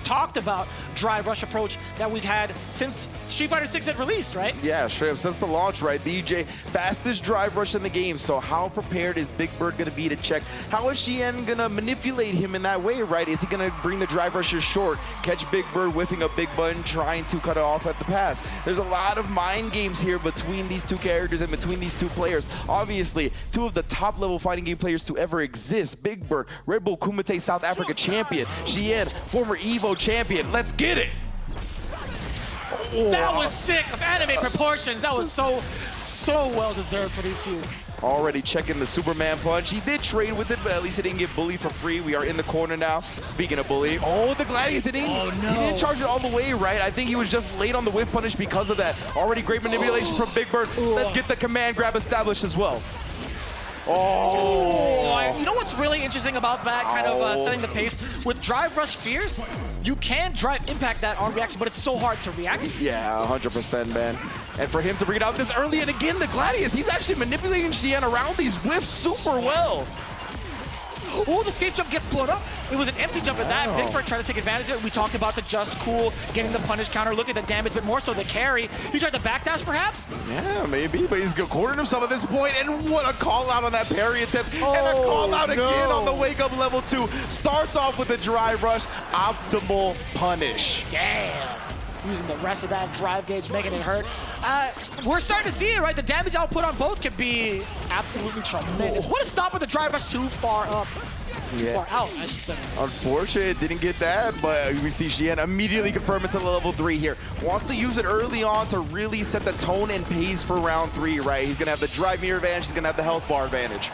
talked about drive rush approach that we've had since Street Fighter 6 had released, right? Yeah, straight up since the launch, right? DeeJay, fastest drive rush in the game. So how prepared is Big Bird going to be to check? How is Xian going to manipulate him in that way, right? Is he going to bring the drive rusher short, catch Big Bird whiffing a big button, trying to cut it off at the pass? There's a lot of mind games here between these two characters and between these two players. Obviously, two of the top level fighting game players to ever exist. Big Bird, Red Bull Kumite South Africa champion. Xian, former EVO champion. Let's get it. That was sick of anime proportions. That was so well deserved for these two. Already checking the Superman punch. He did trade with it, but at least he didn't get bullied for free. We are in the corner now. Speaking of bullying, oh, the Gladius hitting. Oh, no. He didn't charge it all the way, right? I think he was just late on the whiff punish because of that. Already great manipulation from Big Bird. Let's get the command grab established as well. Oh! You know what's really interesting about that kind of setting the pace? With Drive Rush Fierce, you can drive impact that on reaction, but it's so hard to react. Yeah, 100%, man. And for him to bring it out this early, and again, the Gladius, he's actually manipulating Xian around these whiffs super well. Oh, the safe jump gets blown up. It was an empty jump at that. Big Bird tried to take advantage of it. We talked about the just cool, getting the punish counter. Look at the damage, but more so the carry. He tried to backdash, perhaps? Yeah, maybe, but he's cornered himself at this point. And what a call out on that parry attempt. And a call out again on the wake up level 2. Starts off with a drive rush. Optimal punish. Damn. Using the rest of that drive gauge, making it hurt. We're starting to see it, right? The damage output on both could be absolutely tremendous. What a stop with the drive rush too far up. Too far out, I should say. Unfortunate, it didn't get that, but we see Xian immediately confirm it to level 3 here. Wants to use it early on to really set the tone and pace for round 3, right? He's gonna have the drive meter advantage, he's gonna have the health bar advantage.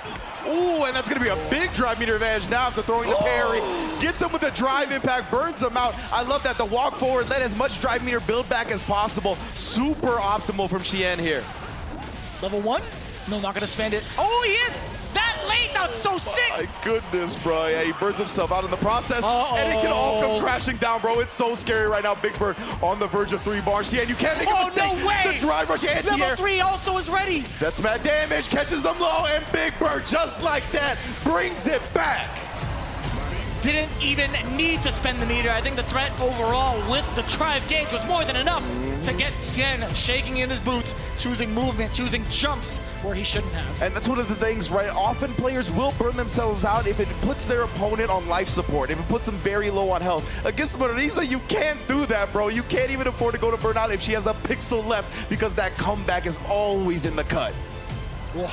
Ooh, and that's gonna be a big drive meter advantage now after throwing the parry. Gets him with the drive impact, burns him out. I love that, the walk forward, let as much drive meter build back as possible. Super optimal from Xian here. Level 1? No, not gonna spend it. Oh, he is! That late, that's so sick! My goodness, bro. Yeah, he burns himself out in the process, and it can all come crashing down, bro. It's so scary right now. Big Bird on the verge of 3 bars. Yeah, you can't make a mistake. No way! The drive rush anti-air. Level 3 also is ready. That's mad damage, catches him low, and Big Bird, just like that, brings it back. Didn't even need to spend the meter. I think the threat overall with the drive gauge was more than enough to get Xian shaking in his boots, choosing movement, choosing jumps where he shouldn't have. And that's one of the things, right? Often players will burn themselves out if it puts their opponent on life support, if it puts them very low on health. Against Marisa, you can't do that, bro. You can't even afford to go to burnout if she has a pixel left, because that comeback is always in the cut. Whoa.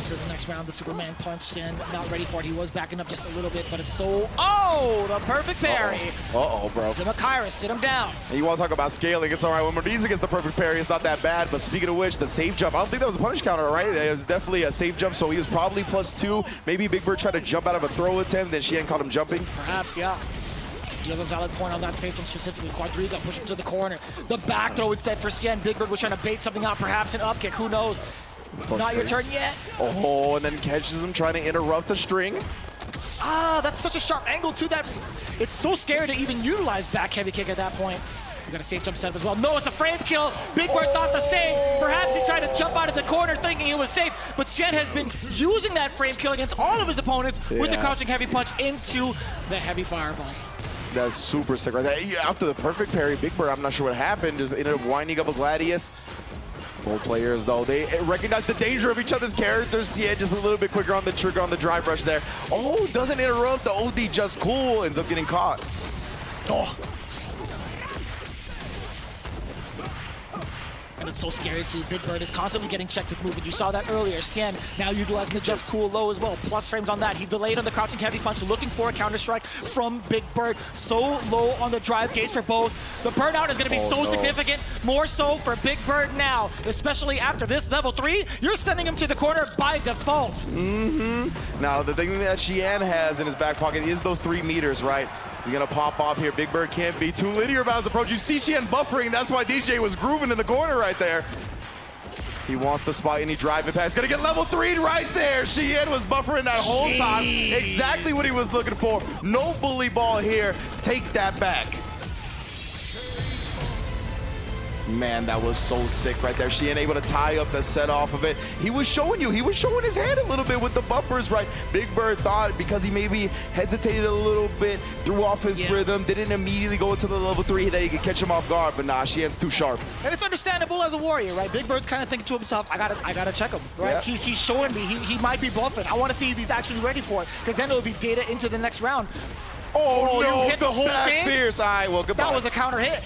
To the next round, the Superman punch, and not ready for it. He was backing up just a little bit, but it's so... Oh, the perfect parry. Uh-oh, bro. The Kairos, sit him down. And you want to talk about scaling, it's all right. When Marisa gets the perfect parry, it's not that bad. But speaking of which, the safe jump, I don't think that was a punish counter, right? It was definitely a safe jump, so he was probably +2. Maybe Big Bird tried to jump out of a throw attempt, then Xian caught him jumping. Perhaps, yeah. You have a valid point on that safe jump specifically. Quadriga, push him to the corner. The back throw instead for Xian. Big Bird was trying to bait something out, perhaps an up kick, who knows? Not your turn yet. Oh, and then catches him trying to interrupt the string. Ah, that's such a sharp angle too that it's so scary to even utilize back heavy kick at that point. You got a safe jump setup as well. No, it's a frame kill. Big Bird thought the same. Perhaps he tried to jump out of the corner thinking it was safe, but Xian has been using that frame kill against all of his opponents with the crouching heavy punch into the heavy fireball. That's super sick right there. After the perfect parry, Big Bird, I'm not sure what happened, just ended up winding up a Gladius. Both players, though, they recognize the danger of each other's characters. Yeah, just a little bit quicker on the trigger on the drive rush there. Oh, doesn't interrupt. The OD just cool. Ends up getting caught. Oh. And it's so scary too. Big Bird is constantly getting checked with movement. You saw that earlier. Xian now utilizing the just cool low as well. Plus frames on that. He delayed on the crouching heavy punch, looking for a counter strike from Big Bird. So low on the drive gauge for both. The burnout is going to be significant. More so for Big Bird now, especially after this level 3. You're sending him to the corner by default. Now the thing that Xian has in his back pocket is those 3 meters, right? He's gonna pop off here. Big Bird can't be too linear about his approach. You see Xian buffering. That's why DeeJay was grooving in the corner right there. He wants the spot, any drive impact. He's gonna get level 3 right there. Xian was buffering that whole time. Exactly what he was looking for. No bully ball here. Take that back. Man, that was so sick right there. Xian able to tie up the set off of it. He was showing his hand a little bit with the buffers, right? Big Bird thought because he maybe hesitated a little bit, threw off his rhythm, didn't immediately go into the level 3 that he could catch him off guard, but nah, Xian's too sharp. And it's understandable as a warrior, right? Big Bird's kind of thinking to himself, I gotta check him, right? Yeah. He's showing me he might be bluffing. I want to see if he's actually ready for it, because then it'll be data into the next round. Oh, no, you hit the whole thing? fierce. All right, well, goodbye. That was a counter hit.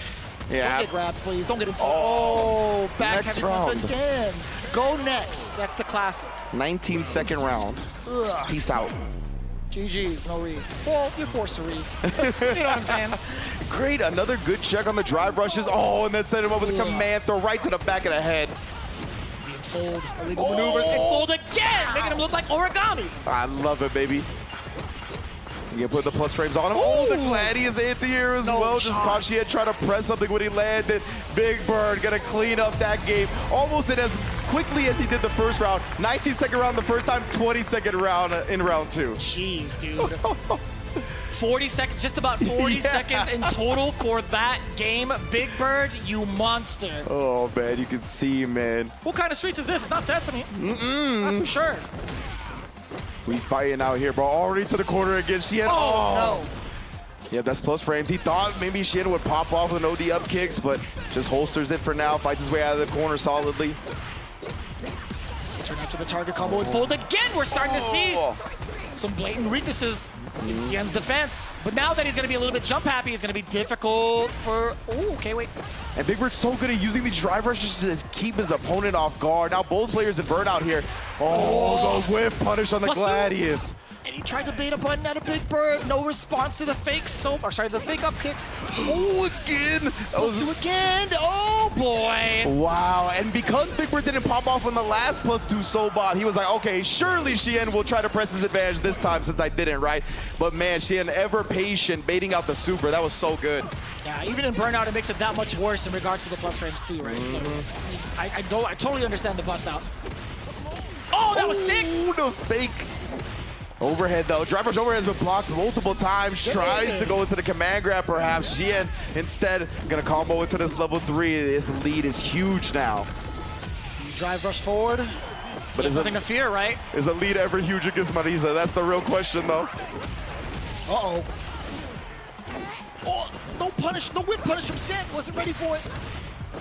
Yeah. Don't get grabbed, please. Don't get him. Oh, back next heavy round. punch again. Go next. That's the classic. 19-second round. Ugh. Peace out. GG's, no read. Well, you're forced to read. You know what I'm saying? Great, another good check on the drive rushes. Oh, and then set him up with a command throw right to the back of the head. Being fold, illegal maneuvers, and fold again, making him look like origami. I love it, baby. You can put the plus frames on him. Oh, the Gladius anti-here as well. Just caught Xian trying to press something when he landed. Big Bird gonna clean up that game almost in as quickly as he did the first round. 19-second round the first time, 20-second round in round 2. Jeez, dude. 40 seconds, just about 40 seconds in total for that game. Big Bird, you monster. Oh, man, you can see, man. What kind of streets is this? It's not Sesame. That's for sure. We fighting out here, bro. Already to the corner again. Xian. Oh, no. Yeah, that's plus frames. He thought maybe Xian would pop off with an OD up kicks, but just holsters it for now. Fights his way out of the corner solidly. Let's turn out to the target combo and fold again. We're starting to see some blatant weaknesses in Xian's defense. But now that he's going to be a little bit jump happy, it's going to be difficult for... Oh, okay, wait. And Big Bird's so good at using these drive rushes to just keep his opponent off guard. Now both players in burnout here. Oh, the whip punish on the Gladius. And he tried to bait a button at a Big Bird. No response to the fake the fake up kicks. Oh, again. Let's do again. Oh, boy. Wow, and because Big Bird didn't pop off on the last +2 Sobot, he was like, okay, surely Xian will try to press his advantage this time since I didn't, right? But man, Xian ever patient, baiting out the super. That was so good. Yeah, even in burnout, it makes it that much worse in regards to the plus frames too, right? So I totally understand the bust out. Oh, that was sick. The fake overhead though. Drive rush overhead has been blocked multiple times. Tries to go into the command grab perhaps. Xian instead gonna combo into this level 3. This lead is huge now. Drive rush forward. But there's nothing to fear, right? Is the lead ever huge against Marisa? That's the real question though. Uh-oh. Oh, no punish, no whip punish from Xian. Wasn't ready for it.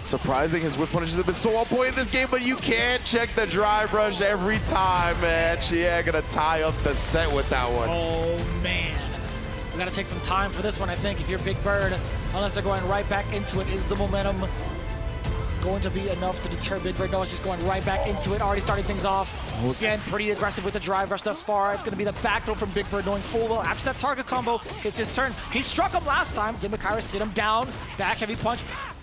Surprising, his whip punishes have been so on point in this game, but you can't check the drive rush every time, man. Xian gonna tie up the set with that one. Oh, man. We gotta take some time for this one, I think, if you're Big Bird. Unless they're going right back into it. Is the momentum going to be enough to deter Big Bird? No, it's just going right back into it. Already starting things off. Xian pretty aggressive with the drive rush thus far. It's gonna be the back throw from Big Bird, knowing full well after that target combo, it's his turn. He struck him last time. Did Makara sit him down? Back heavy punch.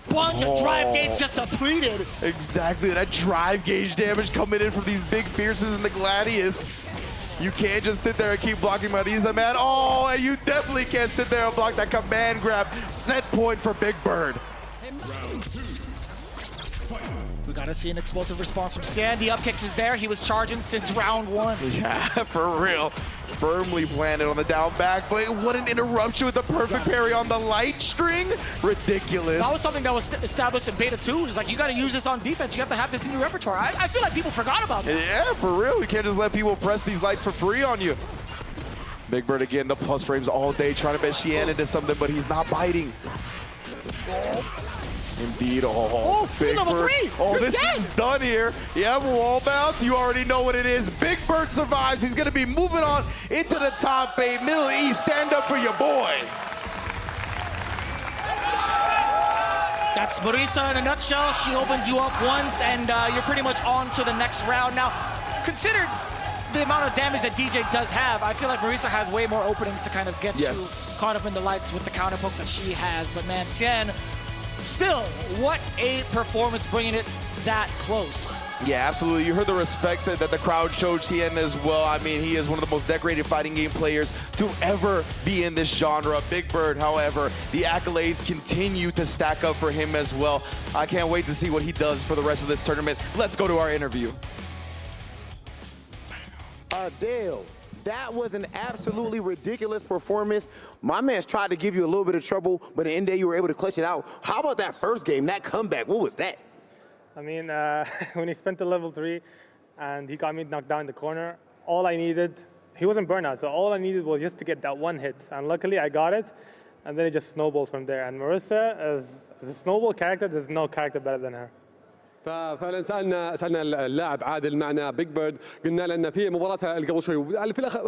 Bunch of drive gauge just depleted. Exactly, that drive gauge damage coming in from these big fierces in the Gladius. You can't just sit there and keep blocking Marisa, man. Oh, and you definitely can't sit there and block that command grab. Set point for Big Bird. We gotta see an explosive response from Xian. The up kicks is there. He was charging since round 1. Yeah, for real. Firmly planted on the down back, but what an interruption with the perfect parry on the light string. Ridiculous. That was something that was established in beta 2. It's like, you gotta use this on defense. You have to have this in your repertoire. I feel like people forgot about that. Yeah, for real. You can't just let people press these lights for free on you. Big Bird again, the plus frames all day, trying to bet Xian into something, but he's not biting. Indeed, Big Bird. Oh, this is done here. Yeah, wall bounce. You already know what it is. Big Bird survives. He's going to be moving on into the top 8. Middle East, stand up for your boy. That's Marisa in a nutshell. She opens you up once, and you're pretty much on to the next round. Now, consider the amount of damage that DeeJay does have. I feel like Marisa has way more openings to kind of get you caught up in the lights with the counter pokes that she has. But man, Xian, still, what a performance bringing it that close. Yeah, absolutely. You heard the respect that the crowd showed Xian as well. I mean, he is one of the most decorated fighting game players to ever be in this genre. Big Bird, however, the accolades continue to stack up for him as well. I can't wait to see what he does for the rest of this tournament. Let's go to our interview. Adele, That was an absolutely ridiculous performance. My man's tried to give you a little bit of trouble, but at the end of the day, you were able to clutch it out. How about that first game, that comeback? What was that? I mean, when he spent the level 3 and he got me knocked down in the corner, all I needed, he wasn't burnout, so all I needed was just to get that one hit. And luckily I got it, and then it just snowballs from there. And Marisa, as a snowball character, there's no character better than her. ففعلا سالنا اللاعب عادل معنا بيج بيرد، قلنا له ان في مباراتها اللي قبل شوي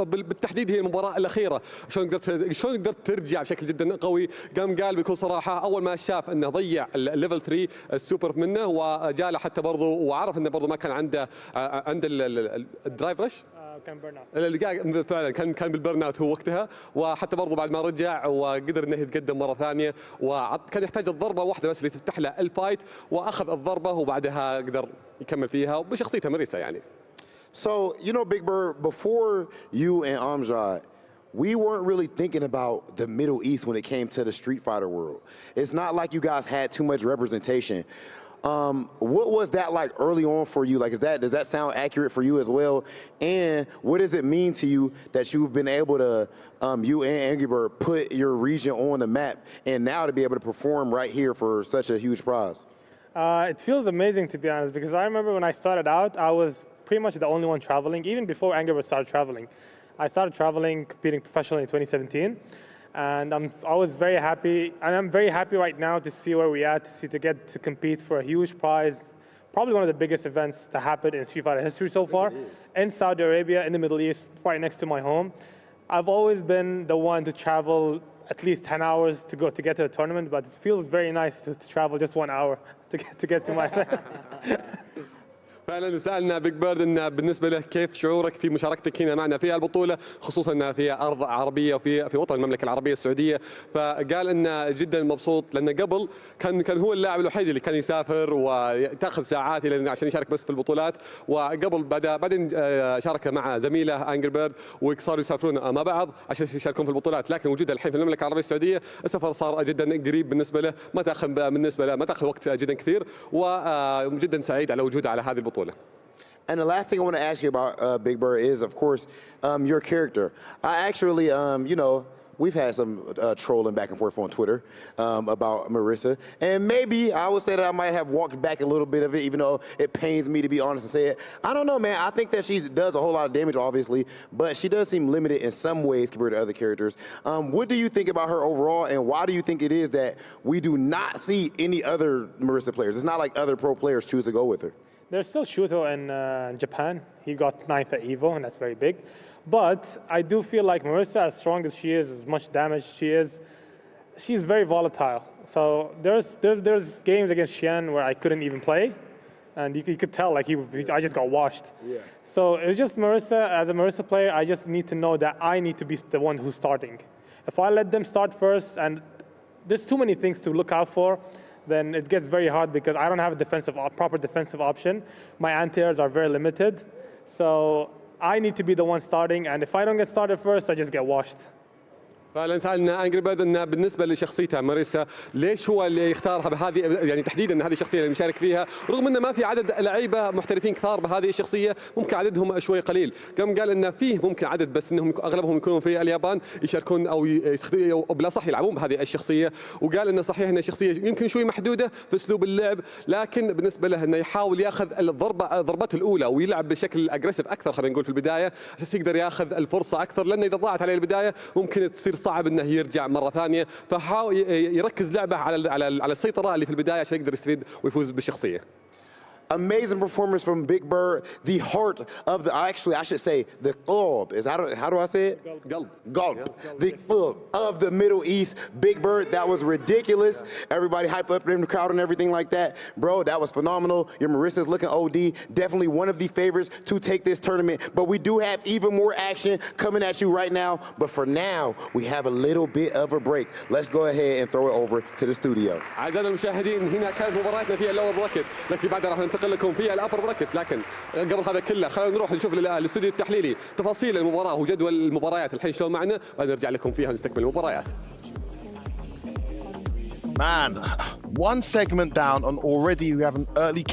بالتحديد هي المباراه الاخيره شلون قدرت ترجع بشكل جدا قوي. قال بكل صراحه اول ما شاف انه ضيع الليفل 3 السوبر منه وجاله حتى برضه وعرف انه برضه ما كان عنده الدرايف رش كان بيرن اوت اللي فعلا كان بالبرن اوت هو وقتها، وحتى برضه بعد ما رجع وقدر انه يتقدم مره ثانيه وكان يحتاج الضربه واحده بس اللي تفتح له الفايت، واخذ الضربه وبعدها قدر يكمل فيها وبشخصيته مريسا يعني. So, you know, Big Bird, before you and Amjad, we weren't really thinking about the Middle East when it came to the Street Fighter world. It's not like you guys had too much representation. What was that like early on for you? Like, does that sound accurate for you as well? And what does it mean to you that you've been able to, you and Angry Bird, put your region on the map and now to be able to perform right here for such a huge prize? It feels amazing, to be honest, because I remember when I started out, I was pretty much the only one traveling, even before Angry Bird started traveling. I started traveling, competing professionally in 2017. And I was very happy, and I'm very happy right now to see where we're at, to get to compete for a huge prize, probably one of the biggest events to happen in Street Fighter history so far, in Saudi Arabia, in the Middle East, right next to my home. I've always been the one to travel at least 10 hours to get to a tournament, but it feels very nice to travel just 1 hour to get to my فعلا سالنا بيج بيرد ان بالنسبه له كيف شعورك في مشاركتك هنا معنا في البطوله، خصوصا انها في ارض عربيه وفي وطن المملكه العربيه السعوديه. فقال انه جدا مبسوط لانه قبل كان هو اللاعب الوحيد اللي كان يسافر وتاخذ ساعات عشان يشارك بس في البطولات، وقبل بعدين شارك مع زميله انجر بيرد وصاروا يسافرون مع بعض عشان يشاركون في البطولات. لكن وجوده الحين في المملكه العربيه السعوديه السفر صار جدا قريب بالنسبه له، ما تاخذ وقت جدا كثير، وجدا سعيد على وجوده على هذه البطوله. And the last thing I want to ask you about Big Bird is, of course, your character. I actually, you know, we've had some trolling back and forth on Twitter about Marisa. And maybe I would say that I might have walked back a little bit of it, even though it pains me to be honest and say it. I don't know, man. I think that she does a whole lot of damage, obviously, but she does seem limited in some ways compared to other characters. What do you think about her overall, and why do you think it is that we do not see any other Marisa players? It's not like other pro players choose to go with her. There's still Shuto in Japan. He got 9th at EVO, and that's very big. But I do feel like Marisa, as strong as she is, as much damage she is, she's very volatile. So there's games against Xian where I couldn't even play, and you could tell like I just got washed. Yeah. So it's just Marisa. As a Marisa player, I just need to know that I need to be the one who's starting. If I let them start first, and there's too many things to look out for, then it gets very hard because I don't have a proper defensive option. My anti-airs are very limited. So I need to be the one starting, and if I don't get started first, I just get washed. فعلا سالنا انجري بيرد انه بالنسبه لشخصيتها ماريسا ليش هو اللي يختارها بهذه، يعني تحديدا هذه الشخصيه اللي مشارك فيها، رغم انه ما في عدد لعيبه محترفين كثار بهذه الشخصيه، ممكن عددهم شوي قليل. قال انه فيه ممكن عدد بس انهم اغلبهم يكونون في اليابان يشاركون او بلا صح يلعبون بهذه الشخصيه، وقال انه صحيح ان الشخصيه يمكن شوي محدوده في اسلوب اللعب، لكن بالنسبه له انه يحاول ياخذ الضربات الاولى ويلعب بشكل اجريسيف اكثر، خلينا نقول في البدايه عشان يقدر ياخذ الفرصه اكثر، لانه اذا ضاعت عليه البدايه ممكن تصير صعب انه يرجع مره ثانيه، فحاول يركز لعبه على السيطره اللي في البدايه عشان يقدر يستفيد ويفوز بالشخصيه. Amazing performance from Big Bird, the heart of the, actually I should say the qalb, how do I say it? Qalb. The qalb of the Middle East. Big Bird, that was ridiculous. Everybody hype up in the crowd and everything like that. Bro, that was phenomenal. Your Marisa's looking OD. Definitely one of the favorites to take this tournament. But we do have even more action coming at you right now. But for now, we have a little bit of a break. Let's go ahead and throw it over to the studio. أعزائنا المشاهدين، هنا كانت مباراتنا في اللور براكت، لكن بعدها راح ننتقل لكم في الابر براكت. لكن قبل هذا كله خلينا نروح نشوف الاستوديو التحليلي تفاصيل المباراه وجدول المباريات الحين شلون معنا، ونرجع لكم فيها نستكمل المباريات. Man, one segment down and already we have an early